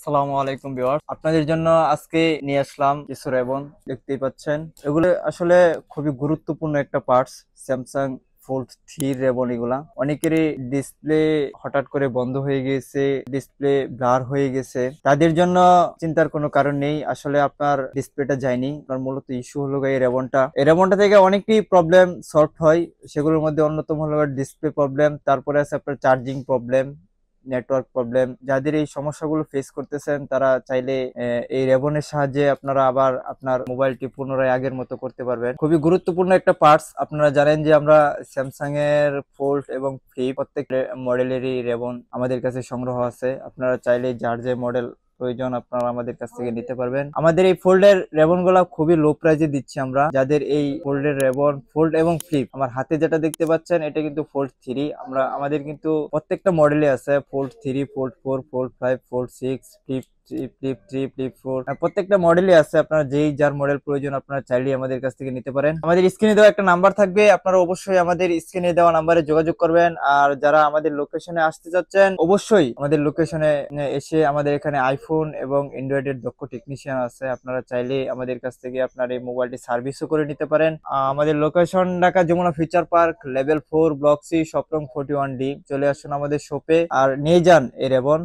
আসসালামু আলাইকুম ভিউয়ার্স, আপনাদের জন্য আজকে নিয়ে আসলাম কিছু রেবন। দেখতেই পাচ্ছেন, এগুলো আসলে খুবই গুরুত্বপূর্ণ একটা পার্টস। Samsung fold 3 রেবন। এগুলা অনেকেরই ডিসপ্লে হঠাৎ করে বন্ধ হয়ে গিয়েছে, ডিসপ্লে ব্লার হয়ে গেছে। তাদের জন্য চিন্তার কোনো কারণ নেই। আসলে আপনার ডিসপ্লেটা যায়নি, আপনার মূলত ইস্যু হলো এই রেবনটা থেকে অনেকই প্রবলেম সলভ হয়। সেগুলোর মধ্যে অন্যতম হলো ডিসপ্লে প্রবলেম, তারপরে আছে আপনার চার্জিং প্রবলেম, নেটওয়ার্ক প্রবলেম। যাদের এই সমস্যাগুলো ফেস করতেছেন তারা চাইলে এই রেবনের সাহায্যে আপনারা আবার আপনার মোবাইলটি পুনরায় আগের মতো করতে পারবেন। খুবই গুরুত্বপূর্ণ একটা পার্টস। আপনারা জানেন যে আমরা স্যামসাং এর ফোল্ড এবং ফ্লিপ প্রত্যেক মডেলেরই রেবন আমাদের কাছে সংগ্রহ আছে। আপনারা চাইলে যার যে মডেল প্রয়োজন আপনারা আমাদের কাছ থেকে নিতে পারবেন। আমাদের এই ফোল্ডের রেবন গুলা খুবই লো প্রাইজে দিচ্ছি আমরা। যাদের এই ফোল্ডের রেবন, ফোল্ড এবং ফ্লিপ, আমার হাতে যেটা দেখতে পাচ্ছেন এটা কিন্তু ফোল্ড 3। আমাদের কিন্তু প্রত্যেকটা মডেলে আছে fold 3, fold 4, fold 5, fold 6, flip 3, flip 4। প্রত্যেকটা মডেলই আছে। আপনারা যেই যার মডেল প্রয়োজন আপনারা চাইলেই আমাদের কাছ থেকে নিতে পারেন। আমাদের স্ক্রিনে দেওয়া একটা নাম্বার থাকবে, আপনারা অবশ্যই আমাদের স্ক্রিনে দেওয়া নাম্বারে যোগাযোগ করবেন। আর যারা আমাদের লোকেশনে আসতে যাচ্ছেন অবশ্যই আমাদের লোকেশনে এসে, আমাদের এখানে আইফোন এবং অ্যান্ড্রয়েডের দক্ষ টেকনিশিয়ান আছে। আপনারা চাইলে আমাদের কাছ থেকে আপনার এই মোবাইলটি সার্ভিসও করে নিতে পারেন। আমাদের location Dhaka Jamuna future park, level 4, block C, shop নং 41D। চলে আসুন আমাদের শপে আর নিয়ে যান এই রেবন।